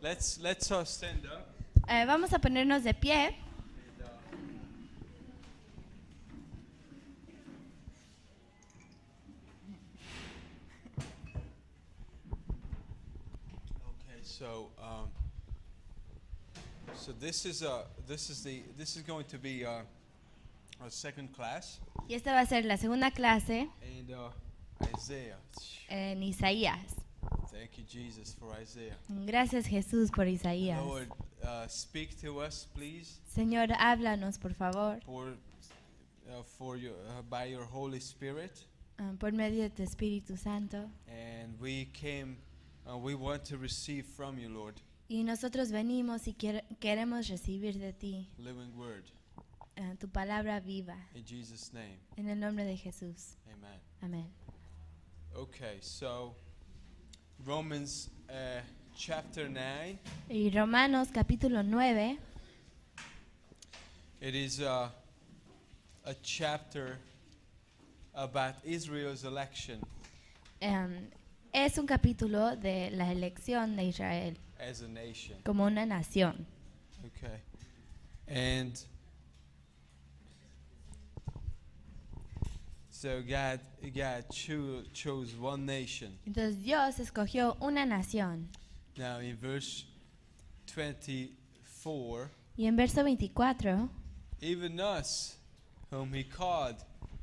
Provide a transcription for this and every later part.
let's stand up. Vamos a ponernos de pie. Okay, so this is going to be our second class, Y esta va a ser la segunda clase and Isaiah. en Isaías. Thank you, Jesus, for Isaiah. Gracias, Jesús, por Isaías. Lord, speak to us, please, Señor, háblanos, por favor, by your Holy Spirit. por medio de tu Espíritu Santo. And we want to receive from you, Lord, Y nosotros venimos y queremos recibir de ti living word. tu palabra viva. In Jesus' name, En el nombre de Jesús. amen. Amén. Okay, so Romans chapter 9. Y Romanos capítulo 9 It is a chapter about Israel's election es un capítulo de la elección de Israel as a nation. como una nación. Okay. And so God chose one nation. Entonces Dios escogió una nación. Now in verse 24, Y en verso 24, even us whom he called,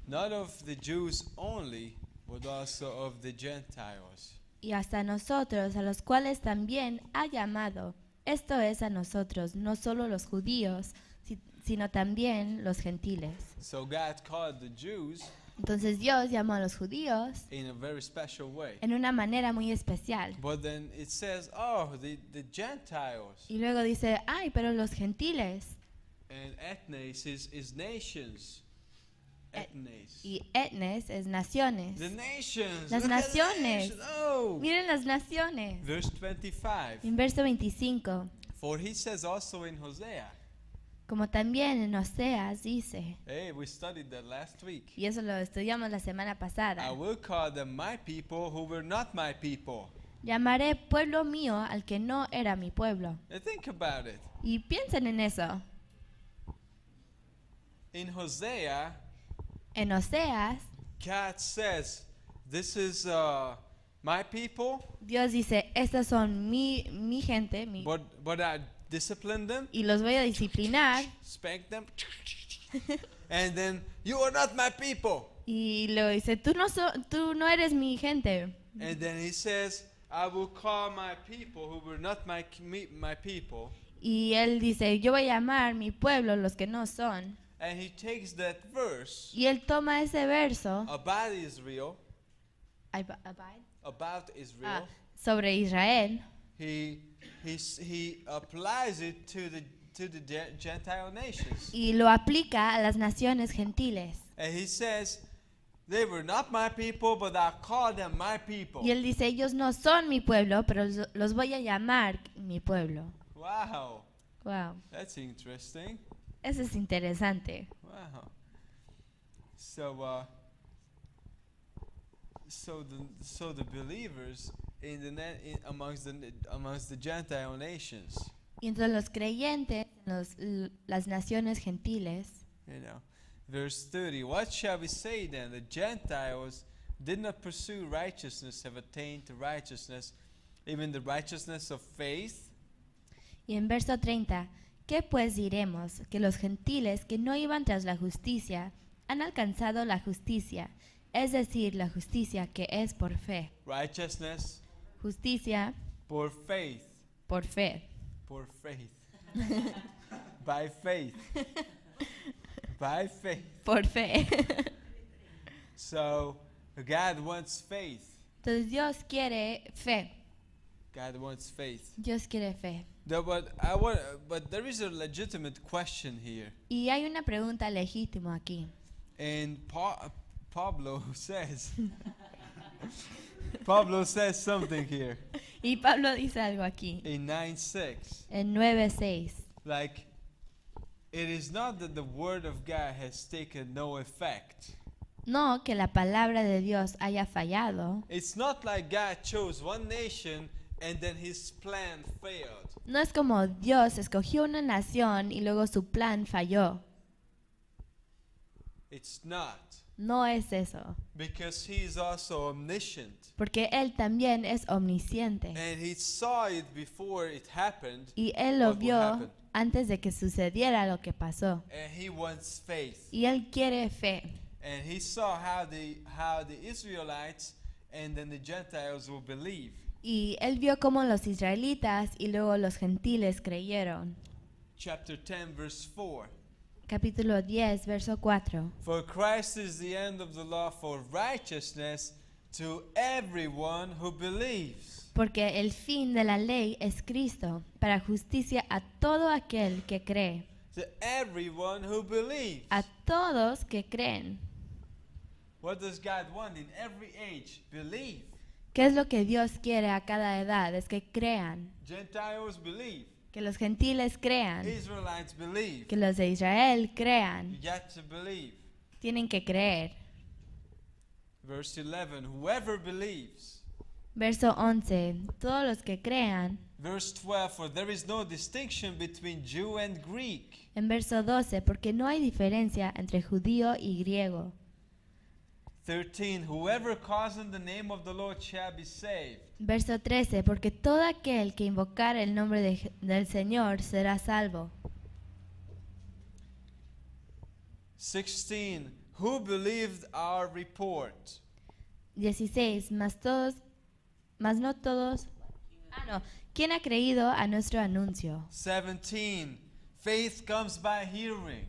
not of the Jews only, but also of the Gentiles. y hasta nosotros, a los cuales también ha llamado, esto es a nosotros, no solo los judíos, sino también los gentiles. So God called the Jews Entonces Dios llamó a los judíos in a very special way. en una manera muy especial. But then it says, oh, the Gentiles. Y luego dice, ay, pero los gentiles. And ethnes is nations. Ethnes. Y etnes es naciones. The nations. Las Look at the naciones. nations. Oh. Miren las naciones. Verse 25. En verso 25, For he says also in Hosea. como también en Oseas dice, Hey, we studied that last week. y eso lo estudiamos la semana pasada, I will call them my people who were not my people. llamaré pueblo mío al que no era mi pueblo. And think about it. Y piensen en eso. In Hosea, En Oseas, God says, this is my people, Dios dice, estas son mi gente, but I discipline them, y los voy a disciplinar. spank them, and then you are not my people. Y luego dice, tú no eres mi gente. And then he says, I will call my people who were not my people. Y él dice, yo voy a llamar mi pueblo los que no son. And he takes that verse Y él toma ese verso about Israel, ah, sobre Israel, he applies it to the Gentile nations. y lo aplica a las naciones gentiles. And he says, they were not my people, but I call them my people. Y él dice, ellos no son mi pueblo, pero los voy a llamar mi pueblo. Wow, Wow, that's interesting. eso es interesante. Wow. So the believers amongst the Gentile nations, Y entre los creyentes, las naciones gentiles, you know, verse 30. What shall we say then? The Gentiles did not pursue righteousness, have attained to righteousness, even the righteousness of faith. y en verso 30, ¿qué pues diremos? Que los gentiles que no iban tras la justicia han alcanzado la justicia, es decir, la justicia que es por fe. Righteousness Justicia por faith. por fe. Por faith. By faith. By faith. Por fe. So God wants faith. Entonces Dios quiere fe. God wants faith. Dios quiere fe. But there is a legitimate question here. Y hay una pregunta legítima aquí. And Pablo says, Pablo says something here Y Pablo dice algo aquí. in 9:6. En 9:6. Like, it is not that the word of God has taken no effect. No que la palabra de Dios haya fallado. It's not like God chose one nation and then his plan failed. No es como Dios escogió una nación y luego su plan falló. It's not. No es eso. Because he is also omniscient. Porque Él también es omnisciente. And he saw it before it happened. Y Él lo what would vio happen. antes de que sucediera lo que pasó. And he wants faith. Y Él quiere fe. And he saw how the Israelites and then the Gentiles will believe. Y Él vio cómo los israelitas y luego los gentiles creyeron. Chapter 10, verse 4. Capítulo 10, verso 4. For Christ is the end of the law for righteousness to everyone who believes. Porque el fin de la ley es Cristo, para justicia a todo aquel que cree. To everyone who believes. A todos que creen. What does God want in every age? Believe. ¿Qué es lo que Dios quiere a cada edad? Es que crean. Gentiles believe. Que los gentiles crean. Israelites believe. Que los de Israel You crean. got to believe. Tienen que creer. Verse 11. Whoever believes. Verso 11. Todos los que crean. Verse 12. For there is no distinction between Jew and Greek. En verso 12. Porque no hay diferencia entre judío y griego. 13. Whoever calls on the name of the Lord shall be saved. Verso 13. Porque todo aquel que invocar el nombre del Señor será salvo. 16. Who believed our report? 16. Mas no todos. ¿Quién ha creído a nuestro anuncio? 17. Faith comes by hearing.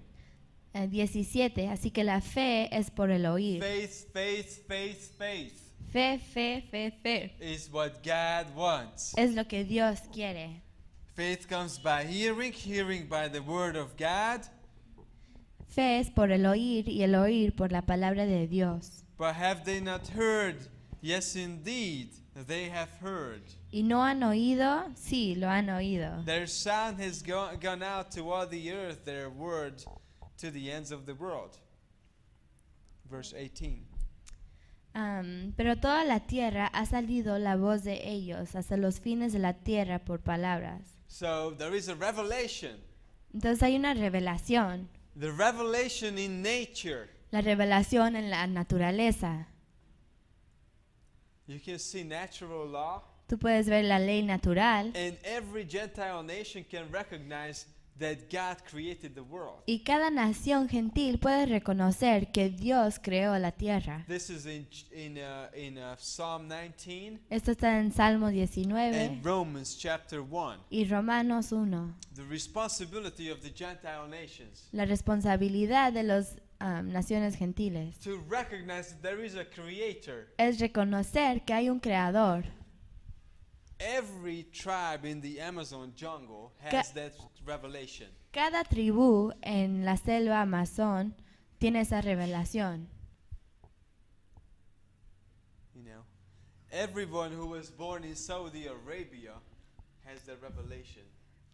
17. Así que la fe es por el oír. Faith, faith, faith, faith Fe, fe, fe, fe. is what God wants. Es lo que Dios quiere. Faith comes by hearing, hearing by the word of God. Fe es por el oír y el oír por la palabra de Dios. But have they not heard? Yes, indeed, they have heard. ¿Y no han oído? Sí, lo han oído. Their sound has gone out to all the earth, their word to the ends of the world. Verse 18. Pero toda la tierra ha salido la voz de ellos hasta los fines de la tierra por palabras. So there is a revelation. Entonces hay una revelación. The revelation in nature. La revelación en la naturaleza. You can see natural law. Tú puedes ver la ley natural. And every Gentile nation can recognize that God created the world. Y cada nación gentil puede reconocer que Dios creó la tierra. This is in Psalm 19 Esto está en Salmo 19 and Romans chapter 1. y Romanos 1. The responsibility of the Gentile nations La responsabilidad de las naciones gentiles to recognize that there is a creator. es reconocer que hay un creador. Every tribe in the Amazon jungle has that revelation. Cada tribu en la selva amazón tiene esa revelación. You know, everyone who was born in Saudi Arabia has that revelation.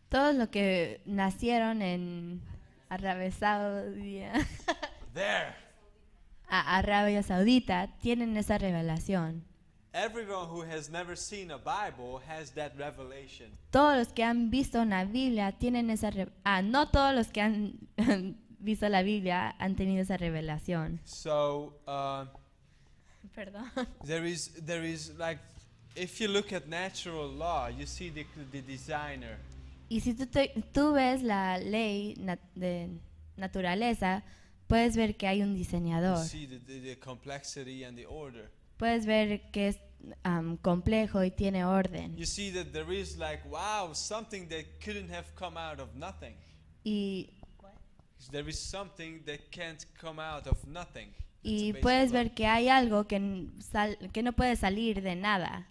Todos los que nacieron en Arabia Saudita, There. Arabia Saudita tienen esa revelación. Everyone who has never seen a Bible has that revelation. Todos los que han visto una Biblia tienen esa no todos los que han visto la Biblia han tenido esa revelación. So Perdón. there is like, if you look at natural law, you see the designer. Y si tú ves la ley de naturaleza, puedes ver que hay un You diseñador. see the complexity and the order. Puedes ver que es complejo y tiene orden. You see that there is like, wow, something that couldn't have come out of nothing. Y There is something that can't come out of nothing. That's a Y basic puedes law. ver que hay algo que no puede salir de nada.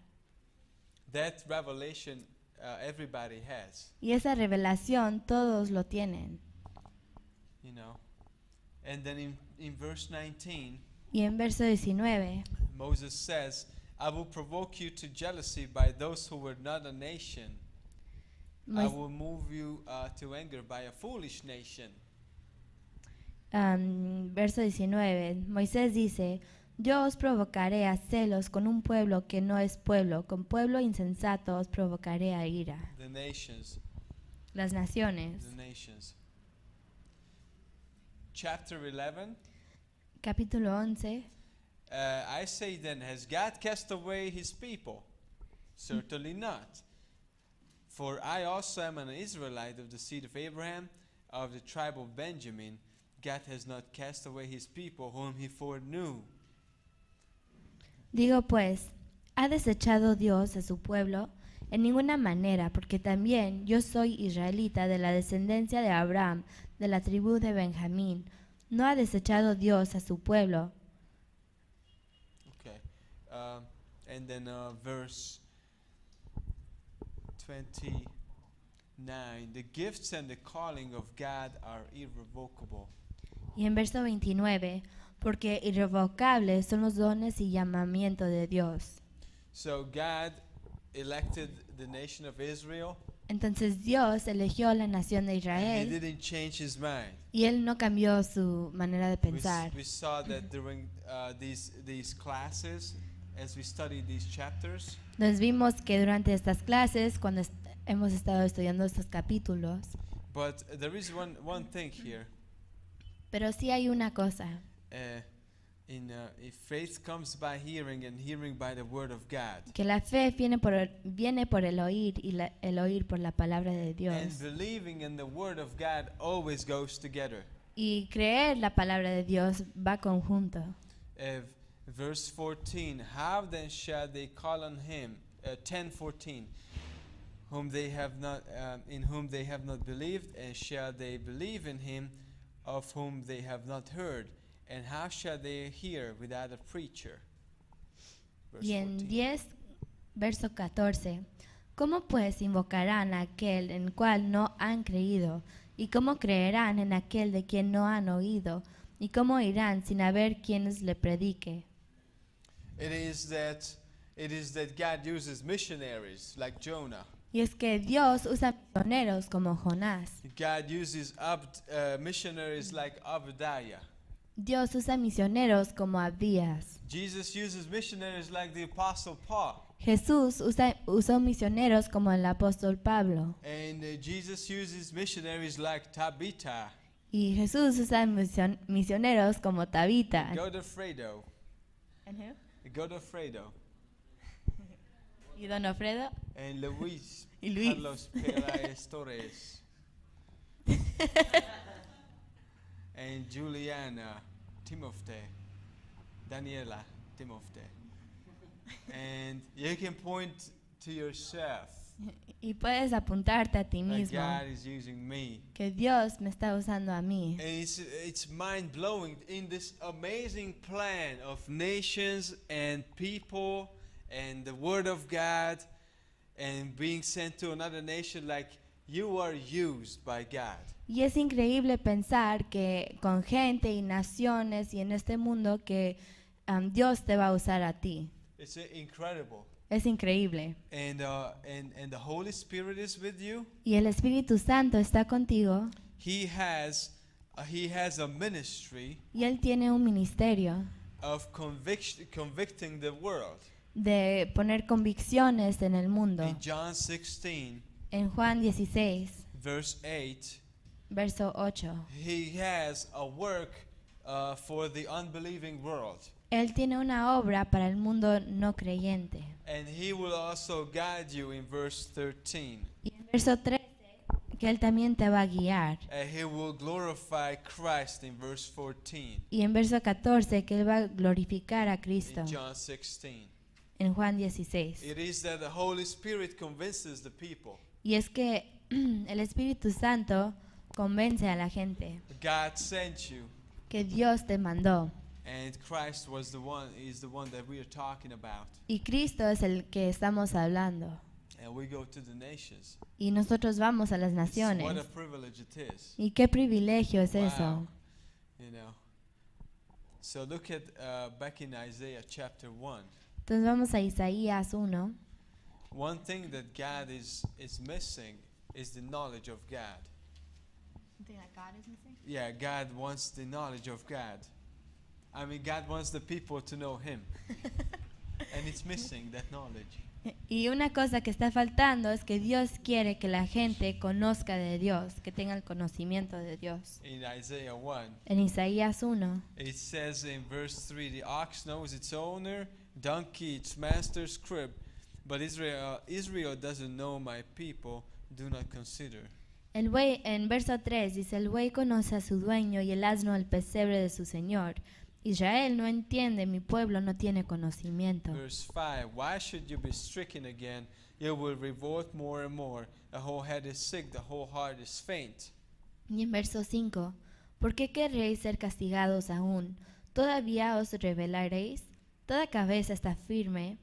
That revelation everybody has, Y esa revelación todos lo tienen. you know. And then in verse 19, Y en verso 19, Moses says, I will provoke you to jealousy by those who were not a nation. I Mois- will move you to anger by a foolish nation. verso 19, Moisés dice, Yo os provocaré a celos con un pueblo que no es pueblo, con pueblo insensato os provocaré a ira. The nations. Las naciones. The nations. Chapter 11. Capítulo 11. I say then, has God cast away his people? Certainly not. For I also am an Israelite of the seed of Abraham, of the tribe of Benjamin. God has not cast away his people whom he foreknew. Digo pues, ¿ha desechado Dios a su pueblo? En ninguna manera, porque también yo soy israelita de la descendencia de Abraham, de la tribu de Benjamín. ¿No ha desechado Dios a su pueblo? Okay. And then verse 29. The gifts and the calling of God are irrevocable. Y en verso 29, porque irrevocables son los dones y llamamiento de Dios. So God elected the nation of Israel. Entonces Dios eligió la nación de He Israel didn't change his mind. y Él no cambió su manera de pensar. We saw that during these classes, as we studied these chapters, Nos vimos que durante estas clases, cuando hemos estado estudiando estos capítulos, but there is one thing here. pero sí hay una cosa, If faith comes by hearing and hearing by the word of God, que la fe viene por el oír y el oír por la palabra de and Dios. believing in the word of God always goes together. Y creer la palabra de Dios va conjunto. Verse 14, how then shall they call on him, 10:14, whom they have not, in whom they have not believed, and shall they believe in him of whom they have not heard? And how shall they hear without a preacher? Verse Y en 14. 10, verso 14, ¿cómo pues invocarán a aquel en cual no han creído? ¿Y cómo creerán en aquel de quien no han oído? ¿Y cómo irán sin haber quienes le predique? It is that God uses missionaries like Jonah. Y es que Dios usa misioneros como Jonás. God uses missionaries like Obadiah. Dios usa misioneros como Abdías. Jesus uses missionaries like the Apostle Paul. Jesús usó misioneros como el apóstol Pablo. And Jesus uses missionaries like Tabitha, Y Jesús usa misioneros como Tabita. Godofredo, Y Don Alfredo. and Luis, Y Luis. Carlos Pérez Torres, and Juliana, Timofte, Daniela, Timofte. And you can point to yourself Y puedes apuntarte a ti that mismo God is using me. que Dios me está usando a mí. And it's mind-blowing in this amazing plan of nations and people and the Word of God and being sent to another nation, like you are used by God. Y es increíble pensar que con gente y naciones y en este mundo que Dios te va a usar a ti. It's incredible. Es increíble. And the Holy Spirit is with you. Y el Espíritu Santo está contigo He has a ministry y Él tiene un ministerio of convicting the world. de poner convicciones en el mundo. In John 16, En Juan 16, verse 8, verso 8. he has a work for the unbelieving world. Él tiene una obra para el mundo no creyente. And he will also guide you in verse 13. Y en verso 13, que Él también te va a guiar. And he will glorify Christ in verse 14. Y en verso 14, que Él va a glorificar a Cristo. In John 16. En Juan 16. It is that the Holy Spirit convinces the people. Y es que el Espíritu Santo convence a la gente God sent you. que Dios te mandó. And Christ is the one that we are talking about. Y Cristo es el que estamos hablando. And we go to the nations. Y nosotros vamos a las What a naciones. privilege it is. Y qué privilegio es Wow. eso. You know. So look at back in Isaiah chapter 1. Entonces vamos a Isaías 1. One thing that God is missing is the knowledge of God. Yeah, God wants the knowledge of God. I mean, God wants the people to know Him. And it's missing that knowledge. Y una cosa que está faltando es que Dios quiere que la gente conozca de Dios, que tenga el conocimiento de Dios. In Isaiah 1, En Isaías 1 it says in verse 3, the ox knows its owner, donkey its master's crib, but Israel doesn't know my people, do not consider. el buey, en verso 3 dice, el buey conoce a su dueño y el asno el pesebre de su señor. Israel no entiende, mi pueblo no tiene conocimiento. Verse 5, why should you be stricken again? You will revolt more and more. The whole head is sick, the whole heart is faint. Y en verso 5, ¿por qué querréis ser castigados aún? ¿Todavía os rebelaréis? Toda cabeza está firme,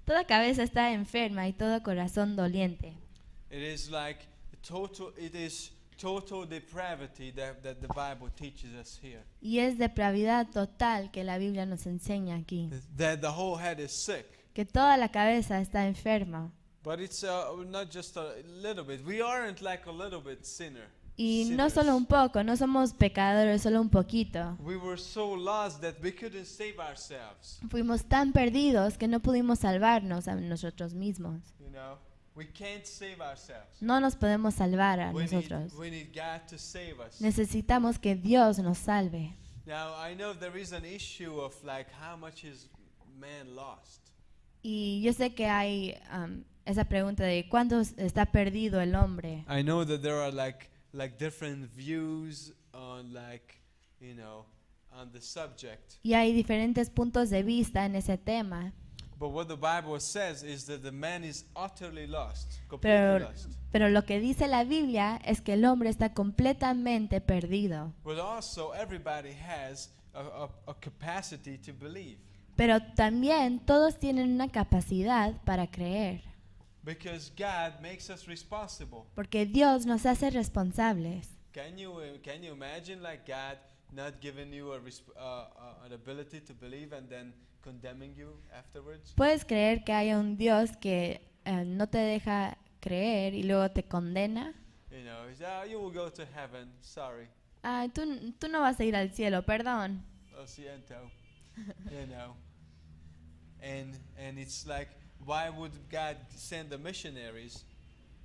toda cabeza está enferma y todo corazón doliente. It is like total depravity that the Bible teaches us here. Y es depravidad total que la Biblia nos enseña aquí. That the whole head is sick. Que toda la cabeza está enferma. But it's not just a little bit. We aren't like a little bit sinner. Y no solo un poco, no somos pecadores, solo un poquito. We were so lost that we couldn't save ourselves. Fuimos tan perdidos que no pudimos salvarnos a nosotros mismos. You know, we can't save ourselves. No nos podemos salvar a nosotros. We need God to save us. Necesitamos que Dios nos salve. Now, I know there is an issue of like how much is man lost. Y yo sé que hay esa pregunta de ¿cuánto está perdido el hombre? I know that there are like different views on on the subject. Y hay diferentes puntos de vista en ese tema. But what the Bible says is that the man is utterly lost, completely lost. Pero lo que dice la Biblia es que el hombre está completamente perdido. But also everybody has a capacity to believe. Pero también todos tienen una capacidad para creer. Because God makes us responsible. Porque Dios nos hace responsables. Can you imagine like God not giving you an ability to believe and then condemning you afterwards? ¿Puedes creer que haya un Dios que no te deja creer y luego te condena? You know, you will go to heaven. Sorry. Ah, tú no vas a ir al cielo, perdón. Lo siento. You know. And it's like, why would God send the missionaries?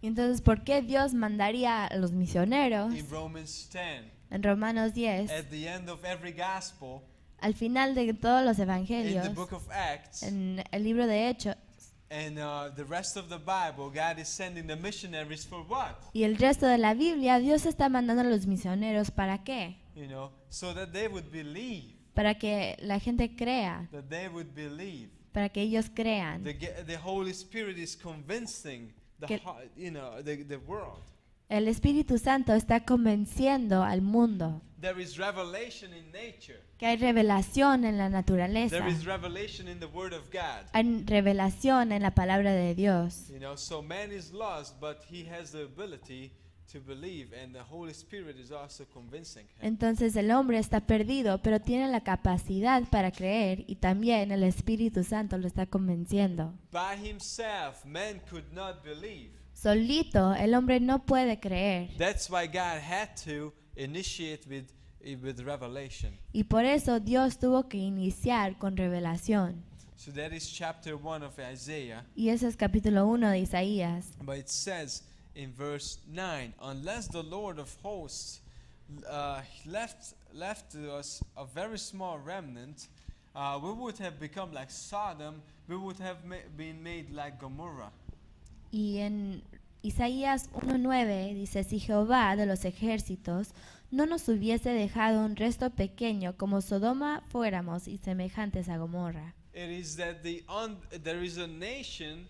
Y entonces, ¿por qué Dios mandaría a los misioneros? In Romans 10, En Romanos 10, at the end of every gospel, al final de todos los in evangelios, the book of Acts, en el libro de Hechos and the rest of the Bible, God is sending the missionaries for what? y el resto de la Biblia, Dios está mandando a los misioneros ¿para qué? You know, so that they would believe, Para que la gente crea, that they would believe. para que ellos crean. The Holy Spirit is convincing Que- the world. El Espíritu Santo está convenciendo al mundo There is revelation in nature. que hay revelación en la naturaleza, There is revelation in the Word of God. hay revelación en la palabra de Dios. You know, so man is lost, but he has the ability to believe, and the Holy Spirit is also convincing him. Entonces el hombre está perdido, pero tiene la capacidad para creer y también el Espíritu Santo lo está convenciendo. By himself, man could not believe. Solito el hombre no puede creer That's why God had to initiate with revelation. y por eso Dios tuvo que iniciar con revelación. So that is chapter 1 of Isaiah. Y ese es capítulo 1 de Isaías. But it says in verse 9, unless the Lord of hosts left to us a very small remnant, we would have become like Sodom, we would have been made like Gomorrah. Y en Isaías 1:9 dice, si Jehová de los ejércitos no nos hubiese dejado un resto pequeño como Sodoma fuéramos y semejantes a Gomorra. It is that there is a nation,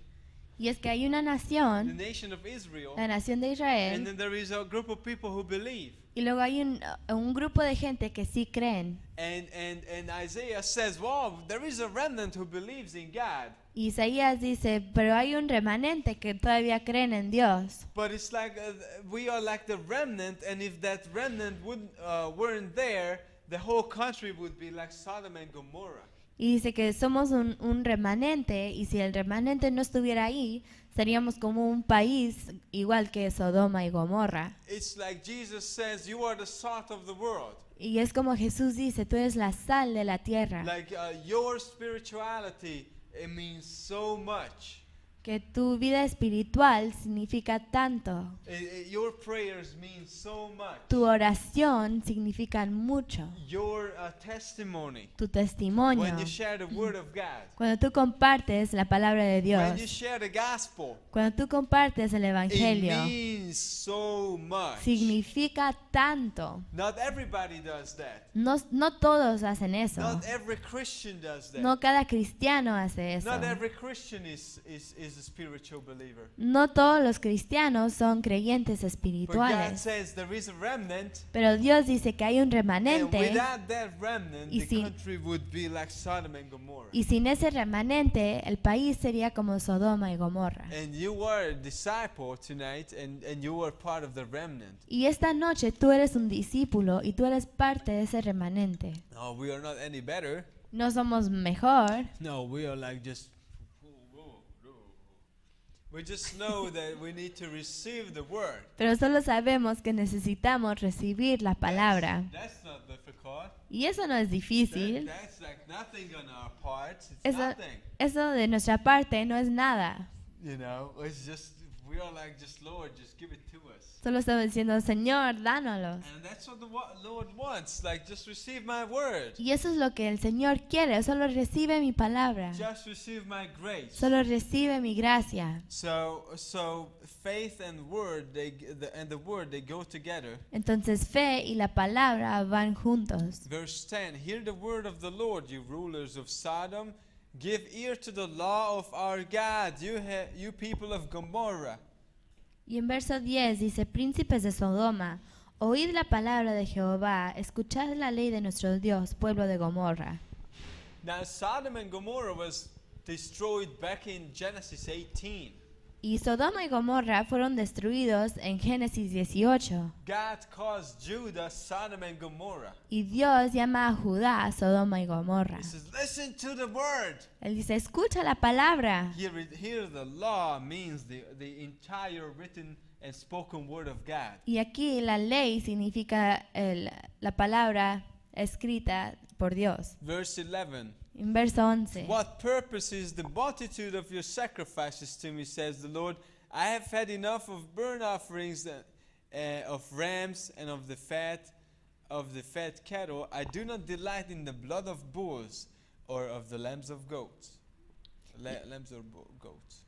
Y es que hay una the nación, nation of Israel, la nación de and Israel, then there is a group of people who believe. y luego hay un grupo de gente que sí creen. And Isaiah says, wow, there is a remnant who believes in God. Y Isaías dice, pero hay un remanente que todavía creen en Dios. But it's like we are like the remnant, and if that remnant weren't there, the whole country would be like Sodom and Gomorrah. Y dice que somos un remanente, y si el remanente no estuviera ahí, seríamos como un país igual que Sodoma y Gomorra. It's like Jesus says, you are the salt of the world. Y es como Jesús dice, tú eres la sal de la tierra. Like your spirituality, it means so much. Que tu vida espiritual significa tanto. Your prayers mean so much. Tu oración significa mucho. Your testimony. Tu testimonio. When you share the word of God. Cuando tú compartes la palabra de When you Dios. share the gospel. Cuando tú compartes el It evangelio. means so much. Significa tanto. Not everybody does that. No todos hacen eso. Not every Christian does that. No cada cristiano hace eso. Not every Christian is a spiritual believer. No todos los cristianos son creyentes But God espirituales. says there is a remnant. Pero Dios dice que hay un And remanente. without that remnant, Y the sin- country would be like Sodom and Gomorrah. Y sin ese remanente, el país sería como Sodoma y Gomorra. And you are a disciple tonight, and you are part of the remnant. Y esta noche tú eres un discípulo y tú eres parte de ese remanente. No, we are not any better. No somos mejor, No, we are like just. We just know that we need to receive the word. pero solo sabemos que necesitamos recibir la palabra. That's not difficult. Y eso no es difícil. That's like nothing on our parts. It's Eso, nothing. eso de nuestra parte no es nada. You know, it's just we are like just Lord, just give it to us. Solo estamos diciendo, Señor, dánoslos. And that's what the Lord wants. Like just receive my word. Y eso es lo que el Señor quiere. Solo recibe mi palabra. Just receive my grace. Solo recibe mi gracia. So faith and word, the word they go together. Entonces fe y la palabra van juntos. Verse 10. Hear the word of the Lord, you rulers of Sodom. Give ear to the law of our God, you people of Gomorrah. Y en verso 10 dice, príncipes de Sodoma, oíd la palabra de Jehová, escuchad la ley de nuestro Dios, pueblo de Gomorra. Now Sodom and Gomorrah was destroyed back in Genesis 18. Y Sodoma y Gomorra fueron destruidos en Génesis 18. God calls Judah Sodom and Gomorrah. Y Dios llama a Judá Sodoma y Gomorra. He says, listen to the word. Él dice, escucha la palabra. Here the law means the entire written and spoken word of God. Y aquí la ley significa la palabra escrita por Dios. Verse 11. En verso 11. What purpose is the multitude of your sacrifices to me, says the Lord? I have had enough of burnt offerings, of rams, and of the fat cattle. I do not delight in the blood of bulls or of the lambs of goats. Lambs or goats.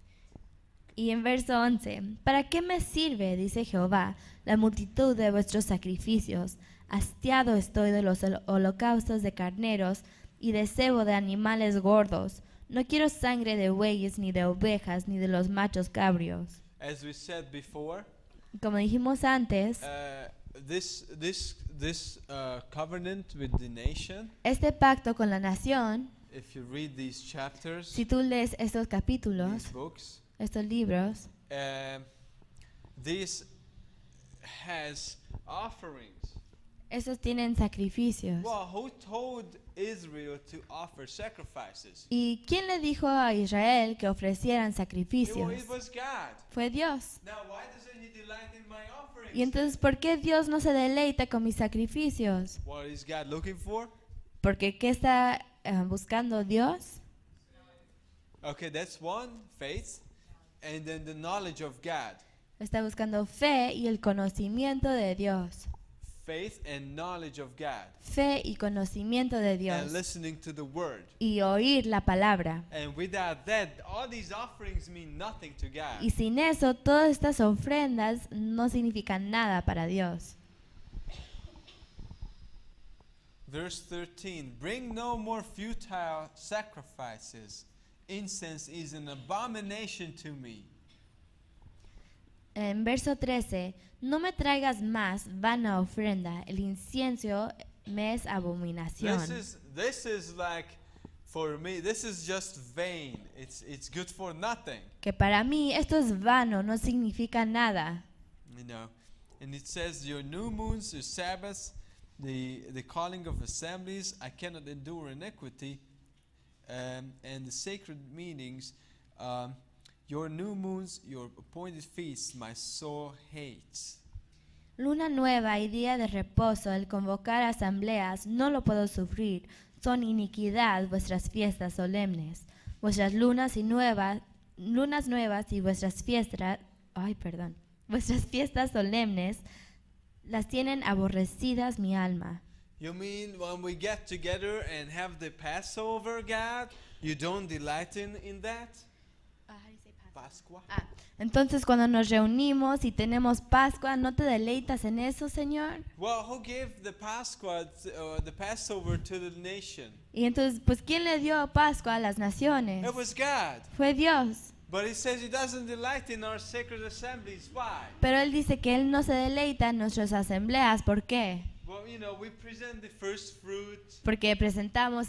Y en verso 11, ¿para qué me sirve, dice Jehová, la multitud de vuestros sacrificios? Hastiado estoy de los holocaustos de carneros y de cebo de animales gordos. No quiero sangre de bueyes, ni de ovejas, ni de los machos cabrios. As we said before, Como dijimos antes, this covenant with the nation, este pacto con la nación, if you read these chapters, si tú lees estos capítulos, these books, estos libros, this has offerings. estos tienen sacrificios. Well, who told Israel to offer sacrifices? ¿Y quién le dijo a Israel que ofrecieran It sacrificios? was God. Fue Dios. Now, why doesn't He delight in my offerings? Y entonces, ¿por qué Dios no se deleita con mis sacrificios? What is God looking for? Porque ¿qué está buscando Dios? Okay, that's one, faith, and then the knowledge of God. Está buscando fe y el conocimiento de Dios. Faith and knowledge of God. Fe y conocimiento de And Dios. listening to the word. Y oír la palabra. And without that, all these offerings mean nothing to God. Y sin eso, todas estas ofrendas no significan nada para Dios. Verse 13, bring no more futile sacrifices. Incense is an abomination to me. En verso 13, no me traigas más vana ofrenda, el incienso me es abominación. This is like, for me, this is just vain. It's good for nothing. Que para mí esto es vano, no significa nada. You know, and it says your new moons, your Sabbaths, the calling of assemblies, I cannot endure iniquity, and the sacred meetings, your new moons, your appointed feasts, my soul hates. Luna nueva y día de reposo, el convocar asambleas, no lo puedo sufrir. Son iniquidad vuestras fiestas solemnes. Vuestras lunas nuevas y vuestras vuestras fiestas solemnes las tienen aborrecidas mi alma. You mean when we get together and have the Passover, God, you don't delight in that? Pascua. Entonces cuando nos reunimos y tenemos Pascua, ¿no te deleitas en eso, Señor? Well, who gave the Passover to the nation? Y entonces, pues, ¿quién le dio Pascua a las naciones? It was God. Fue Dios. But he says he doesn't delight in our sacred assemblies. Why? Pero Él dice que Él no se deleita en nuestras asambleas. ¿Por qué? Well, we present the first fruit, Porque presentamos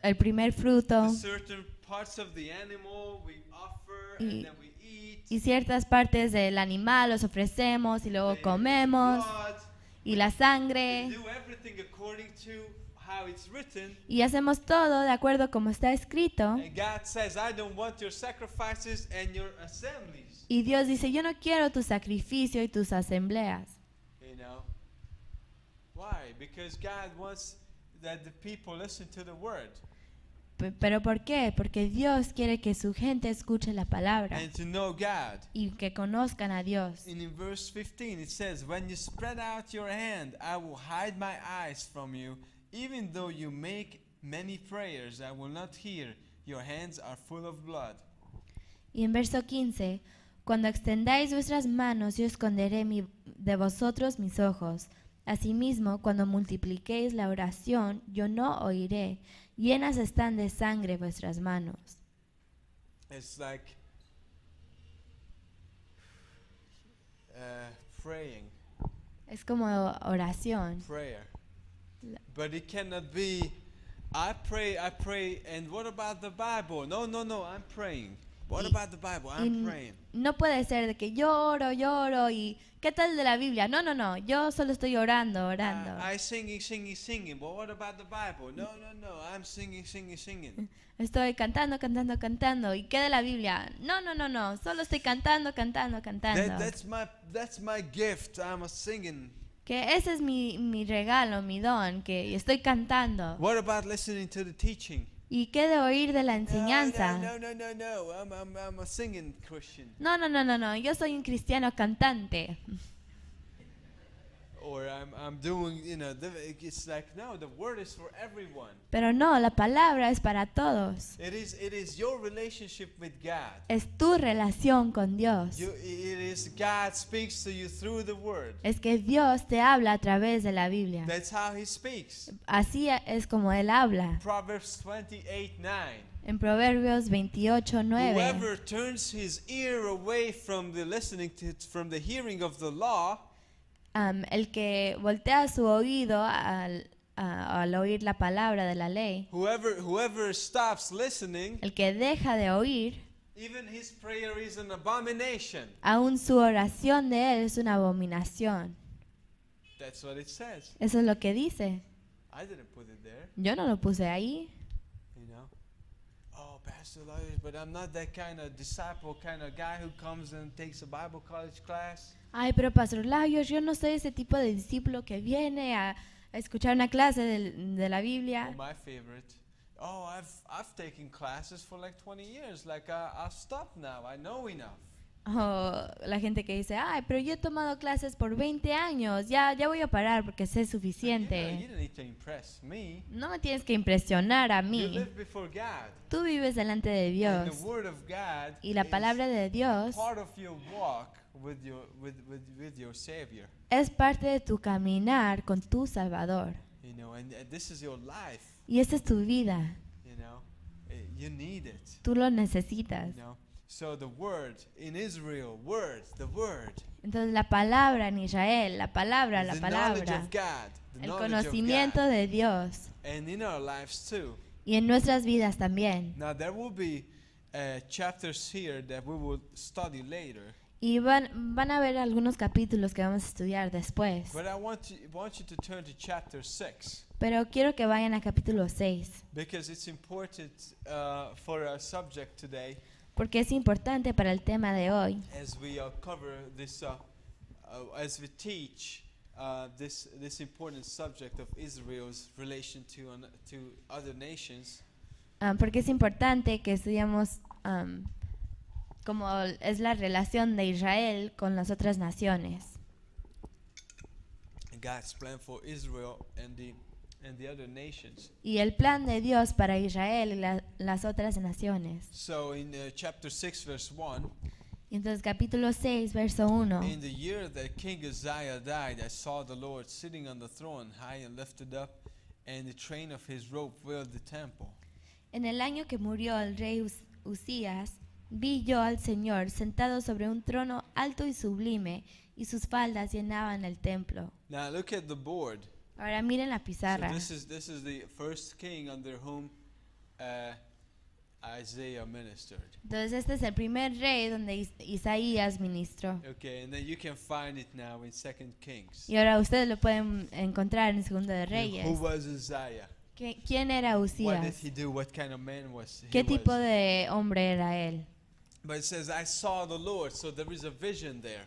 el primer fruto the certain parts of the animal we offer, and then we eat. y ciertas partes del animal los ofrecemos y luego the comemos blood. y la We sangre do everything according to how it's written. y hacemos todo de acuerdo como está escrito. And God says, I don't want your sacrifices and your assemblies. Y Dios dice, yo no quiero tu sacrificio y tus asambleas. You know? Why? Because God wants that the people listen to the word. ¿Pero por qué? Porque Dios quiere que su gente escuche la palabra And to know God. y que conozcan a Dios. And in verse 15 it says, when you spread out your hand, I will hide my eyes from you. Even though you make many prayers, I will not hear. Your hands are full of blood. Y en verso 15, cuando extendáis vuestras manos, yo esconderé de vosotros mis ojos. Asimismo, cuando multipliquéis la oración, yo no oiré. Llenas están de sangre vuestras manos. It's like praying, Es como oración. prayer. But it cannot be, I pray, and what about the Bible? No, I'm praying. What about the Bible? I'm praying. No puede ser de que yo oro y ¿qué tal de la Biblia? No, yo solo estoy orando. I singing. But what about the Bible? No, I'm singing. Estoy cantando. ¿Y qué de la Biblia? No, solo estoy cantando. That's my gift. I'm a singing. Que ese es mi regalo, mi don, que estoy cantando. What about listening to the teaching? ¿Y qué de oír de la enseñanza? No. I'm a singing Christian. No, yo soy un cristiano cantante. Or I'm doing, it's like, no, the word is for everyone. Pero no, la palabra es para todos. It is your relationship with God. Es tu relación con Dios. It is God speaks to you through the word. Es que Dios te habla a través de la Biblia. That's how he speaks. Así es como Él habla. Proverbs 28:9. En Proverbios 28:9. Whoever turns his ear away from from the hearing of the law, El que voltea su oído al oír la palabra de la ley, whoever stops listening, el que deja de oír, even his prayer is an abomination. aún su oración de él es una abominación. That's what it says. Eso es lo que dice. I didn't put it there. Yo no lo puse ahí. Oh, Pastor Lawrence, but I'm not that kind of disciple, kind of guy who comes and takes a Bible college class. Ay, pero Pastor Lajos, yo no soy ese tipo de discípulo que viene a escuchar una clase de la Biblia. Oh, my favorite. Oh, I've taken classes for like 20 years. Like I've stopped now. I know enough. O la gente que dice, ay, pero yo he tomado clases por 20 años, ya voy a parar porque sé You suficiente. don't need to impress me. No me tienes que impresionar a You mí. live before God. Tú vives delante de And Dios. the word of God Y la is palabra de Dios part of your walk with your Savior. es parte de tu caminar con tu Salvador. And this is your life. Y esta es tu vida. You need it. Tú lo necesitas. So the word in Israel, the word. Entonces la palabra en Israel, la palabra, The knowledge palabra. of God. The El knowledge conocimiento of God. de Dios. And in our lives too. Y en nuestras vidas también. Now there will be chapters here that we will study later. Y van a haber algunos capítulos que vamos a estudiar después. But I want you to turn to chapter 6. Pero quiero que vayan a capítulo 6. Because it's important for our subject today. Porque es importante para el tema de hoy. As we cover this, as we teach this important subject of Israel's relation to other nations. Porque es importante que estudiamos cómo es la relación de Israel con las otras naciones. God's plan for Israel and the other nations. Y el plan de Dios para Israel y las otras naciones. So in chapter 6 verse 1, Y entonces capítulo 6, verso 1. in the year that King Uzziah died, I saw the Lord sitting on the throne, high and lifted up, and the train of his robe filled the temple. En el año que murió el rey Usías, vi yo al Señor sentado sobre un trono alto y sublime, y sus faldas llenaban el templo. Now look at the board. Ahora miren la So pizarra. this is the first king under whom Isaiah ministered. Entonces este es el primer rey donde Isaías ministró. Okay, and then you can find it now in 2 Kings. Y ahora ustedes lo pueden encontrar en Segundo de Who Reyes. was Uzziah? ¿Quién era What did Usías? he do? What kind of man was he? ¿Qué tipo de hombre era él? But it says, I saw the Lord, so there is a vision there.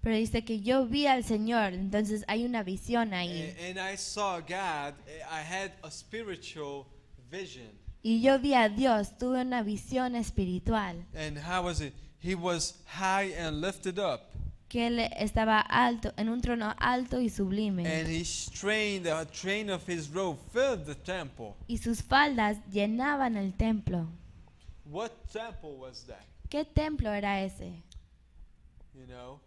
Pero dice que yo vi al Señor, entonces hay una visión ahí. And I saw God. I had a spiritual vision. Y yo vi a Dios, tuve una visión espiritual, And how was it? He was high and lifted up. que él estaba alto, en un trono alto y sublime. And the train of his robe filled the temple. Y sus faldas llenaban el templo. What temple was that? ¿Qué templo era ese? You know,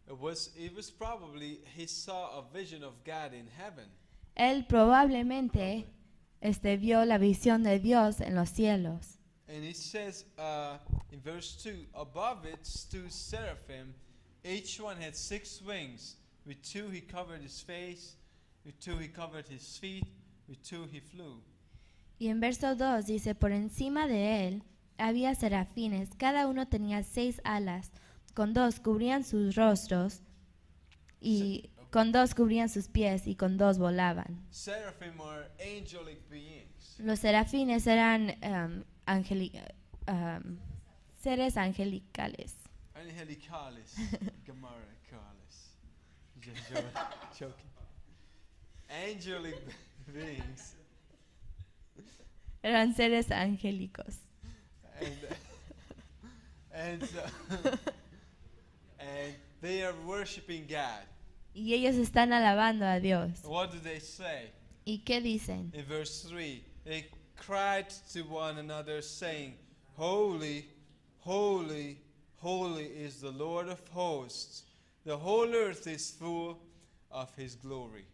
it was probably he saw a vision of God in heaven. Él probablemente vio la visión de Dios en los cielos. And it says in verse 2, above it stood seraphim. Each one had 6 wings. With 2 he covered his face. With 2 he covered his feet. With 2 he flew. Y en verso 2 dice, por encima de él había serafines, cada uno tenía 6 alas, con 2 cubrían sus rostros, y con 2 cubrían sus pies, y con 2 volaban. Seraphim are angelic beings. Los serafines eran seres angelicales. Angelicales. Gamaricales. Joking. Angelic beings. Eran seres angélicos. And they are worshiping God. Y ellos están alabando a Dios. What do they say? ¿Y qué dicen? In verse 3, they cried to one another, saying, Holy, holy, holy is the Lord of hosts. The whole earth is full of his glory.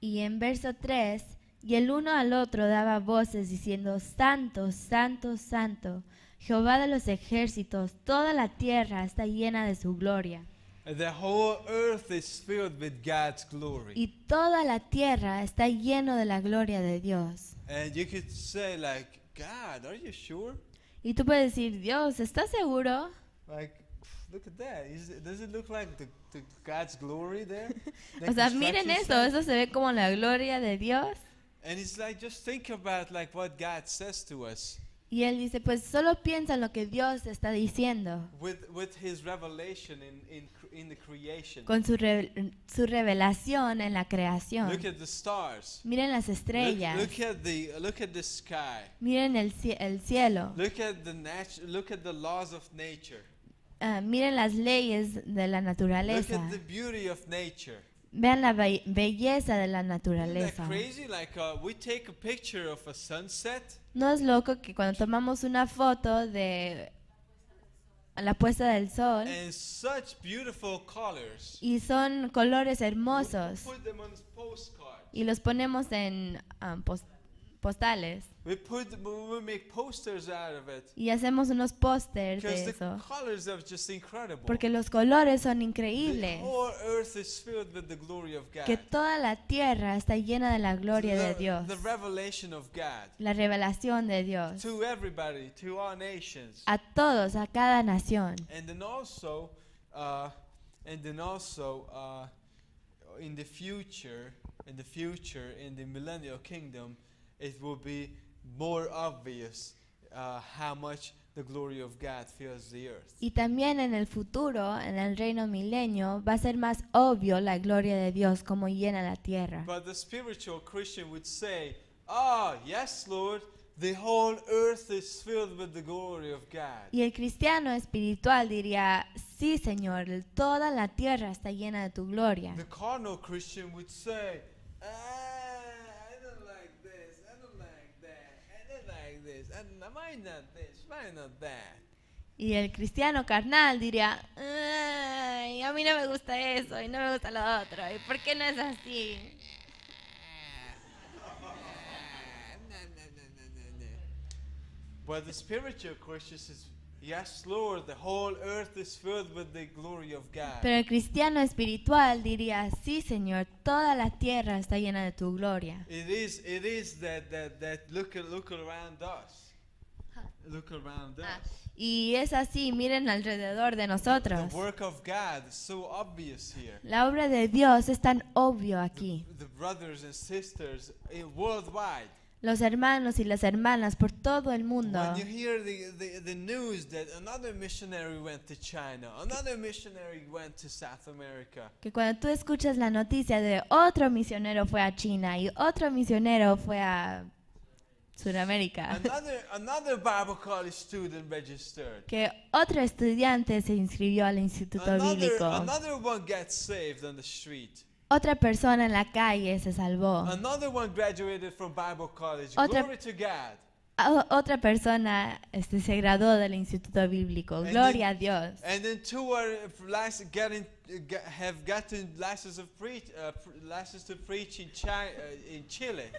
Y en verso 3, y el uno al otro daba voces diciendo, Santo, Santo, Santo, Jehová de los ejércitos, toda la tierra está llena de su gloria. And the whole earth is filled with God's glory. Y toda la tierra está lleno de la gloria de Dios. And you could say like, God, are you sure? Y tú puedes decir, Dios, ¿estás seguro? Like, look at that. Does it look like the God's glory there? O sea, miren eso, eso se ve como la gloria de Dios. And it's like, just think about like what God says to us. Y él dice, pues solo piensa en lo que Dios está diciendo. With his revelation in the creation. Con su revelación en la creación. Look at the stars. Miren las estrellas. Look at the sky. Miren el cielo. Look at the laws of nature. Miren las leyes de la Look naturaleza. at the beauty of nature. Vean la belleza de la Isn't naturaleza. that crazy? Like we take a picture of a sunset. ¿No es loco que cuando tomamos una foto de la puesta del sol And such beautiful colors. y son colores hermosos We put them on postcards. y los ponemos en postales We make posters out of it. y hacemos unos pósters Because de the eso? colors are just incredible. Porque los colores son The increíbles. whole earth is filled with the glory of God. Que toda la tierra está llena de la gloria de Dios. The revelation of God La revelación de Dios. to everybody, to all nations. A todos, a cada nación. And then also, in the future, in the millennial kingdom, it will be more obvious how much the glory of God fills the earth. Y también en el futuro, en el reino milenio, va a ser más obvio la gloria de Dios como llena la tierra. But the spiritual Christian would say, "Ah, yes, Lord, the whole earth is filled with the glory of God." Y el cristiano espiritual diría, sí, Señor, toda la tierra está llena de tu gloria. The carnal Christian would say, I don't like this, I don't like that, I don't like this, and why not this, why not that? Y el cristiano carnal diría, ay, a mí no me gusta eso y no me gusta lo otro. ¿Y por qué no es así? But the spiritual Christian says, yes, Lord, the whole earth is filled with the glory of God. Pero el cristiano espiritual diría, sí, Señor, toda la tierra está llena de tu gloria. It is that look around us. Look around us. Y es así, miren alrededor de nosotros. The work of God is so obvious here. La obra de Dios es tan obvio aquí. The brothers and sisters worldwide. Los hermanos y las hermanas por todo el mundo. When you hear the news that another missionary went to China, another missionary went to South America. Que cuando tú escuchas la noticia de otro misionero fue a China y otro misionero fue a Sudamérica. Another Bible college student registered. Que otro estudiante se inscribió al instituto bíblico. Another one gets saved on the street. Otra persona en la calle se salvó. Another one graduated from Bible college. Otra- Glory to God. Otra persona se graduó del instituto bíblico. Gloria a Dios. And then two are have gotten licenses to preach in Chile.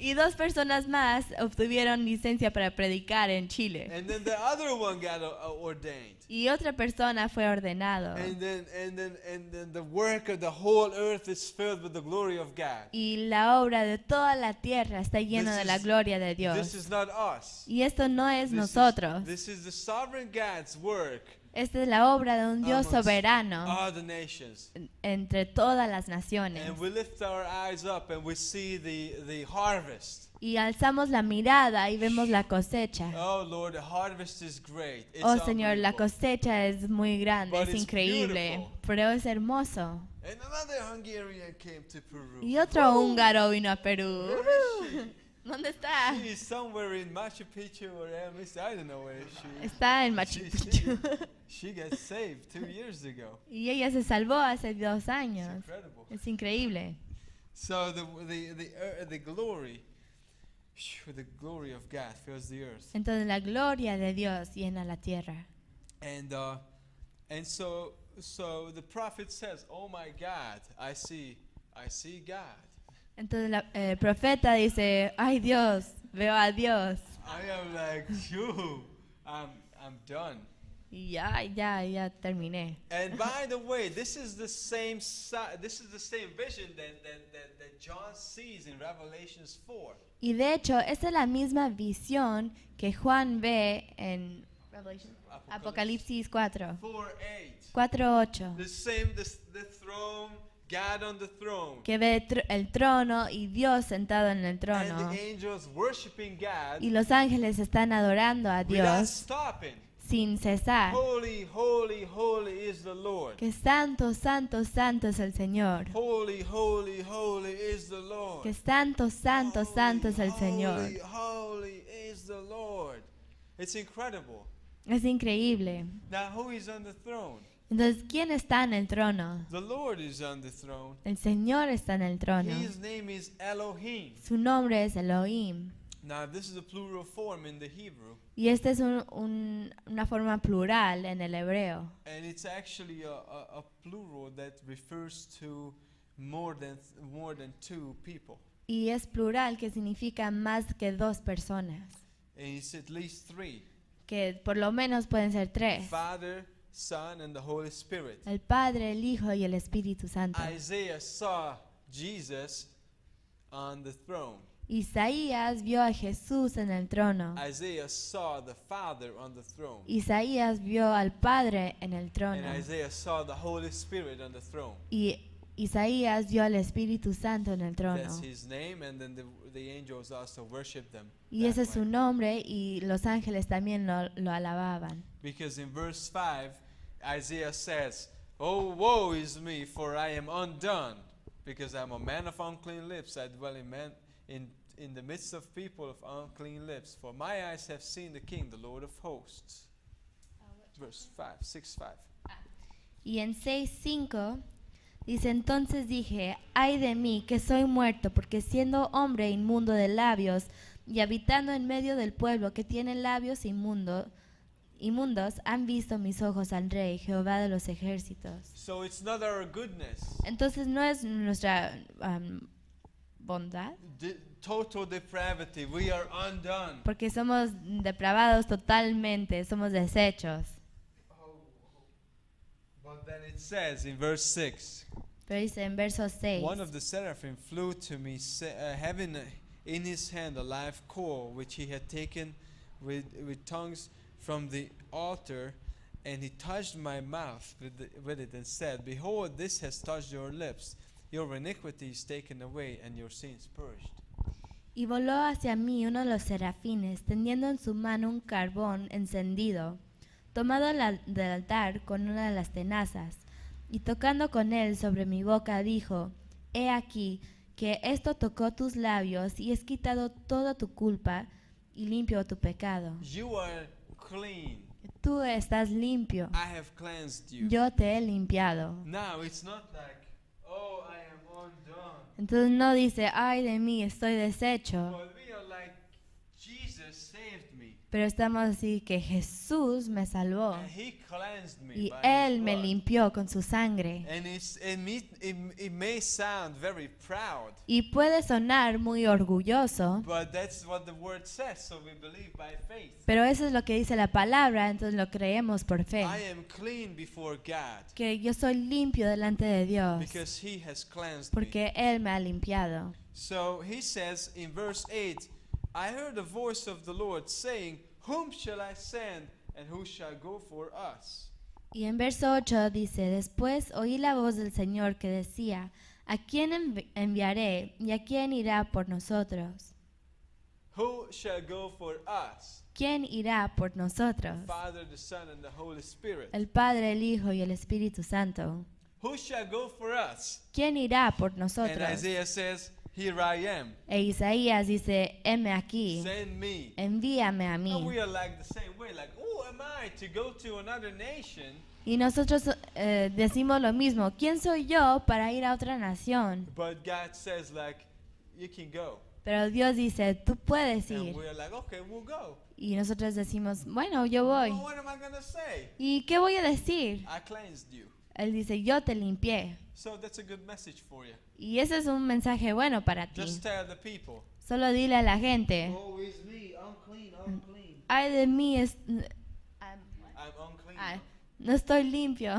Y dos personas más obtuvieron licencia para predicar en Chile. And then the other one got ordained. Y otra persona fue ordenado. And then the work of the whole earth is filled with the glory of God. Y la obra de toda la tierra está llena This de la is- gloria de This Dios. is not us. Y esto no es nosotros. This is the sovereign God's work Esta es la obra de un Dios amongst soberano all the nations. entre todas las naciones. And we lift our eyes up and we see the harvest. Y alzamos la mirada y vemos la cosecha. Oh Lord, the harvest is great. It's Oh Señor, la unbelievable. cosecha es muy grande, But es it's increíble, beautiful. pero es hermoso. And another Hungarian came to Peru. Y otro húngaro vino a Perú. Where is she? ¿Dónde está? She is somewhere in Machu Picchu or I don't know where she is. Está en Machu She- Picchu. She got saved 2 years ago. Y ella se salvó hace 2 It's años. incredible. Es increíble. So the glory of God fills the earth. Entonces la gloria de Dios llena la tierra. And so the prophet says, "Oh my God, I see God. Entonces el profeta dice, ay Dios, veo a Dios. I am like, phew, I'm done." Y ya terminé. And by the way, this is the same vision that John sees in Revelations 4. Y de hecho, esa es la misma visión que Juan ve en Apocalipsis 4. 4:8. 4:8. The throne, God on the throne. Que ve el trono y Dios sentado en el And trono. the angels worshiping God Y los ángeles están adorando a without Dios stopping. sin cesar. Holy, holy, holy is the Lord. Que santo, santo, santo es el Señor. Holy, holy, holy is the Lord. Que santo, santo, santo es el Señor. Holy, holy is the Lord. It's incredible. Es increíble. Now, who is on the throne? Entonces, ¿quién está en el trono? The Lord is on the throne. El Señor está en el trono. His name is Elohim. Su nombre es Elohim. Now, this is a plural form in the Hebrew, Y esta es una forma plural en el hebreo. and it's actually a plural that refers to more than two people. Y es plural que significa más que 2 personas. And it's at least 3. Que por lo menos pueden ser 3. Father, Son, and the Holy Spirit. El Padre, el Hijo y el Espíritu Santo. Isaiah saw Jesus on the throne. Isaías vio a Jesús en el trono. Isaiah saw the Father on the throne. Isaías vio al Padre en el trono. And Isaiah saw the Holy Spirit on the throne. Y Isaías vio al Espíritu Santo en el trono. That's his name, and then the angels also worship them. Y that ese es su way. nombre y los ángeles también lo alababan. Because in verse 5, Isaiah says, "Oh, woe is me, for I am undone, because I am a man of unclean lips. I dwell in the midst of people of unclean lips. For my eyes have seen the King, the Lord of hosts." Verse 5, 6:5. Y en 6:5 dice, entonces dije, ay de mí, que soy muerto, porque siendo hombre inmundo de labios y habitando en medio del pueblo que tiene labios inmundos, han visto mis ojos al Rey, Jehová de los ejércitos. So it's not our goodness. Entonces no es nuestra bondad, Total depravity. We are undone. porque somos depravados totalmente, somos desechos. But then it says in verse 6, Pero dice en verso 6, one of the seraphim flew to me, having in his hand a live coal, which he had taken with tongues from the altar, and he touched my mouth with it and said, "Behold, this has touched your lips. Your iniquity is taken away, and your sins purged." y voló hacia mí uno de los serafines, tendiendo en su mano un carbón encendido, tomado del altar con una de las tenazas, y tocando con él sobre mi boca, dijo, he aquí, que esto tocó tus labios, y es quitado toda tu culpa, y limpio tu pecado. You are clean. Tú estás limpio, I have cleansed you. yo te he limpiado. Now it's not like, oh, I am undone. Entonces no dice, ay de mí, estoy deshecho, But we are like, Jesus saved me. pero estamos así que Jesús me salvó, And he cleansed me y by Él his me blood. limpió con su sangre. And it may sound very proud, Y puede sonar muy orgulloso, but that's what the word says, so we believe by faith. pero eso es lo que dice la palabra, entonces lo creemos por fe. I am clean before God Que yo soy limpio delante de Dios, because he has cleansed me. porque Él me ha limpiado. So he says in verse 8, I heard the voice of the Lord saying, "Whom shall I send, and who shall go for us?" Y en verso 8 dice, después oí la voz del Señor que decía, ¿a quién enviaré y a quién irá por nosotros? Who shall go for us? ¿Quién irá por nosotros? Father, the Son, and the Holy Spirit. El Padre, el Hijo y el Espíritu Santo. Who shall go for us? ¿Quién irá por And nosotros? Isaiah says, "Here I am. E Isaías dice, heme aquí, Send me." envíame a And mí. we are like the same way, like, who am I to go to another nation? Y nosotros decimos lo mismo, ¿quién soy yo para ir a otra nación? But God says, like, you can go. Pero Dios dice, tú puedes And ir. we're like, okay, we'll go. Y nosotros decimos, bueno, yo voy. Well, what am I going to say? ¿Y qué voy a decir? I cleansed you. Él dice, yo te limpié. So that's a good message for you. Y ese es un mensaje bueno para ti. Just tell the people. Solo dile a la gente, Oh, it's me, unclean, unclean. ay de mí, I'm unclean. ay, no estoy limpio.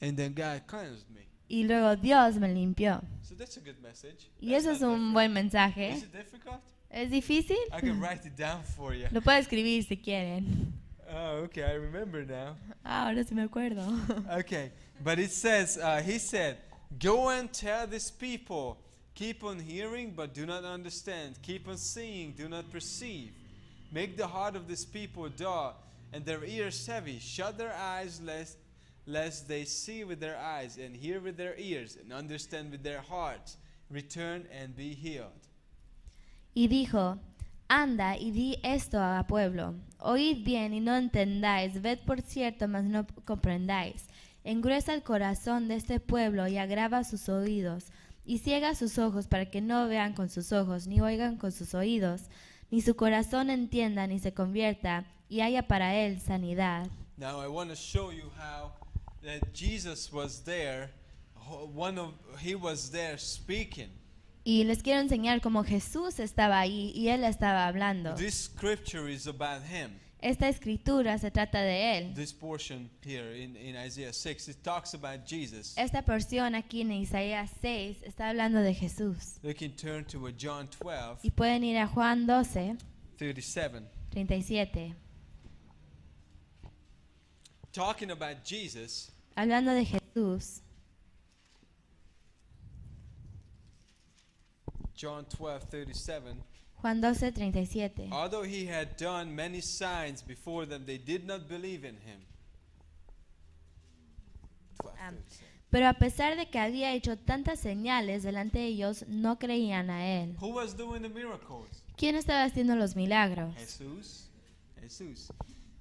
And then God cleansed me. Y luego Dios me limpió. So that's a good message. Y That's eso es not un difficult. buen Is mensaje. it difficult? ¿Es difícil? I can write it down for you. Lo puedo escribir si quieren. Oh, okay, I remember now. Ahora sí me acuerdo. Okay, but it says, he said, "Go and tell this people, keep on hearing but do not understand, keep on seeing, do not perceive. Make the heart of this people dull and their ears heavy. Shut their eyes lest they see with their eyes and hear with their ears and understand with their hearts. Return and be healed." Y dijo, anda y di esto a pueblo. Oíd bien y no entendáis, ved por cierto, mas no comprendáis. Engruesa el corazón de este pueblo y agrava sus oídos, y ciega sus ojos para que no vean con sus ojos, ni oigan con sus oídos, ni su corazón entienda, ni se convierta, y haya para él sanidad. Now I want to show you how that Jesus was there. He was there speaking. Y les quiero enseñar cómo Jesús estaba ahí y él estaba hablando. This scripture is about him. Esta escritura se trata de él. This portion here in Isaiah 6, it talks about Jesus. Esta porción aquí en Isaías 6 está hablando de Jesús. We can turn to John 12, Y pueden ir a Juan 12, 37. 37. Talking about Jesus, Hablando de Jesús, John 12:37. Juan 12:37. Although he had done many signs before them, they did not believe in him. 12:37. Pero a pesar de que había hecho tantas señales delante de ellos, no creían a él. Who was doing the miracles? ¿Quién estaba haciendo los milagros? Jesus.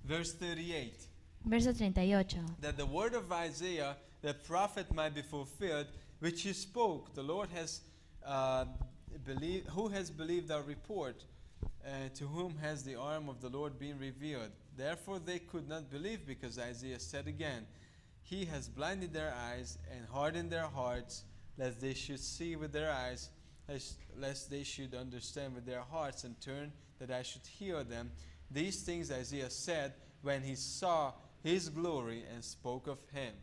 Verse 38. Verso 38. That the word of Isaiah, the prophet, might be fulfilled, which he spoke. The Lord has believed. Who has believed our report? To whom has the arm of the Lord been revealed? Therefore they could not believe, because Isaiah said again, He has blinded their eyes and hardened their hearts, lest they should see with their eyes, lest they should understand with their hearts and turn, that I should heal them. These things Isaiah said when he saw his glory and spoke of him.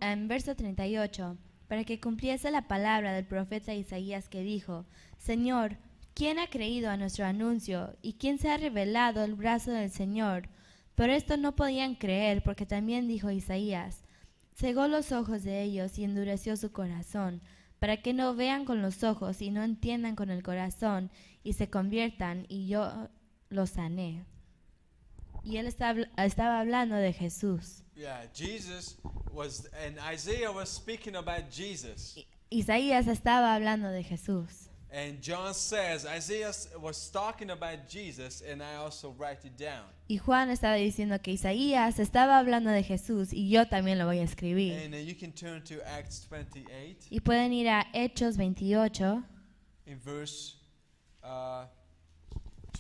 En verso 38, para que cumpliese la palabra del profeta Isaías que dijo, Señor, ¿quién ha creído a nuestro anuncio? ¿Y quién se ha revelado el brazo del Señor? Pero esto no podían creer, porque también dijo Isaías, cegó los ojos de ellos y endureció su corazón, para que no vean con los ojos y no entiendan con el corazón, y se conviertan, y yo los sané. Y él estaba hablando de Jesús. Yeah, Jesus was, and Isaiah was speaking about Jesus. Isaías estaba hablando de Jesús. And John says Isaiah was talking about Jesus, and I also write it down. Y Juan estaba diciendo que Isaías estaba hablando de Jesús, y yo también lo voy a escribir. And you can turn to Acts 28 Y pueden ir a Hechos 28, in verse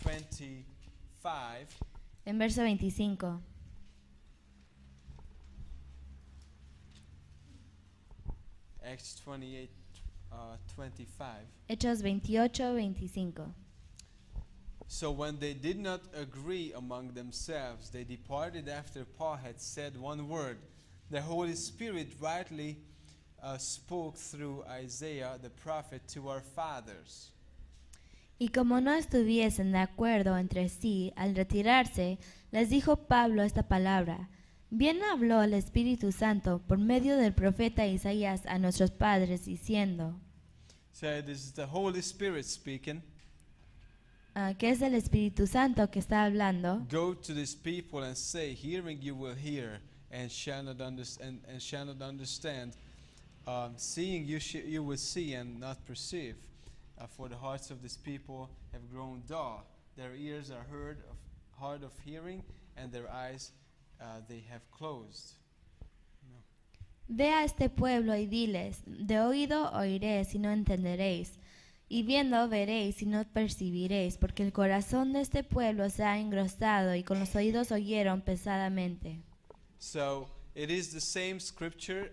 25. en verso 25. Acts 28, 25. Hechos 28, 25. So when they did not agree among themselves, they departed after Paul had said one word. The Holy Spirit rightly spoke through Isaiah the prophet to our fathers. Y como no estuviesen de acuerdo entre sí, al retirarse, les dijo Pablo esta palabra. Bien habló el Espíritu Santo por medio del profeta Isaías a nuestros padres, diciendo, So this is the Holy Spirit speaking. que es el Espíritu Santo que está hablando. Go to these people and say, hearing you will hear, and shall not understand. Seeing you will see and not perceive. For the hearts of these people have grown dull. Their ears are hard of hearing, and their eyes they have closed. Ve a este pueblo y diles, de oído oiréis y no entenderéis, y viendo veréis y no percibiréis, porque el corazón de este pueblo se ha engrosado y con los oídos oyeron pesadamente. So it is the same scripture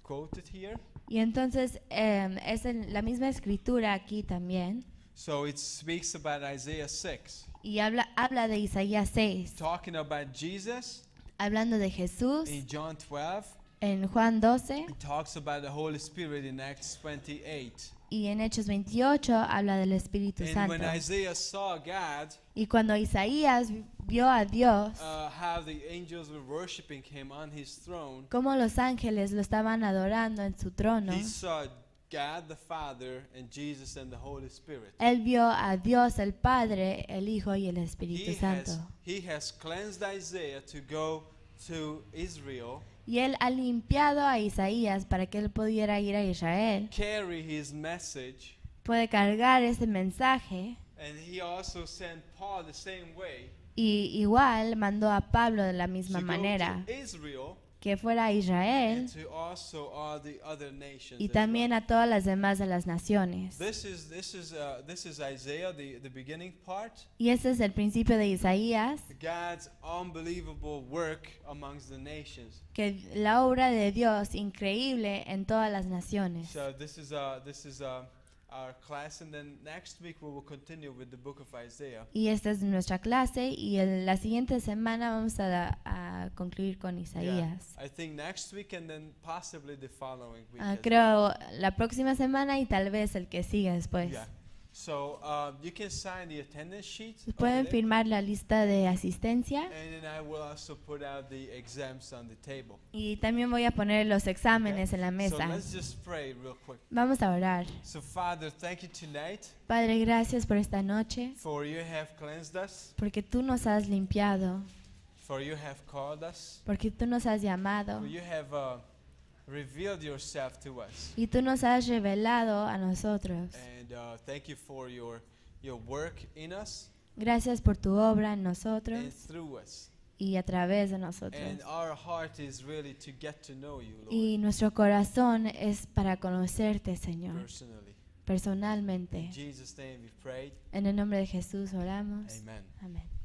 quoted here. Y entonces es la misma escritura aquí también, So it speaks about Isaiah 6, y habla de Isaías 6, talking about Jesus. hablando de Jesús. In John 12, En Juan 12 it talks about the Holy Spirit in Acts 28. y en Hechos 28 habla del Espíritu And Santo. when Isaiah saw God, Y cuando Isaías vio a Dios, how the angels were worshiping him on his throne, cómo los ángeles lo estaban adorando en su trono, he saw God the Father and Jesus and the Holy Spirit. él vio a Dios el Padre, el Hijo y el Espíritu Santo. He has cleansed Isaiah to go to Israel, Y él ha limpiado a Isaías para que él pudiera ir a Israel, carry his message, puede cargar ese mensaje, and he also sent Paul the same way y igual mandó a Pablo de la misma to manera, go to Israel que fuera a Israel and to also all the other nations. y as también well. a todas las demás de las naciones. This is Isaiah, the beginning part. Y ese es el principio de Isaías, God's unbelievable work amongst the nations. que la obra de Dios increíble en todas las naciones. So this is our class, and then next week we will continue with the book of Isaiah. Y esta es nuestra clase y la siguiente semana vamos a concluir con Isaías. I think next week and then possibly the following week. as well. Creo la próxima semana y tal vez el que siga después. Yeah. So you can sign the attendance sheet. over Pueden there, firmar la lista de asistencia and then I will also put out the exams on the table. y también voy a poner los exámenes en la So mesa. let's just pray real quick. Vamos a orar. So Father, thank you tonight Padre, gracias por esta noche, for you have cleansed us, porque tú nos has limpiado, for you have called us, porque tú nos has llamado for you have revealed yourself to us. y tú nos has revelado a nosotros. And thank you for your work in us Gracias por tu obra en and nosotros through us. y a través de nosotros. And our heart is really to get to know you, Lord, Y nuestro corazón es para conocerte, Señor, personally. personalmente. In Jesus' name we prayed. En el nombre de Jesús oramos. Amen. Amén.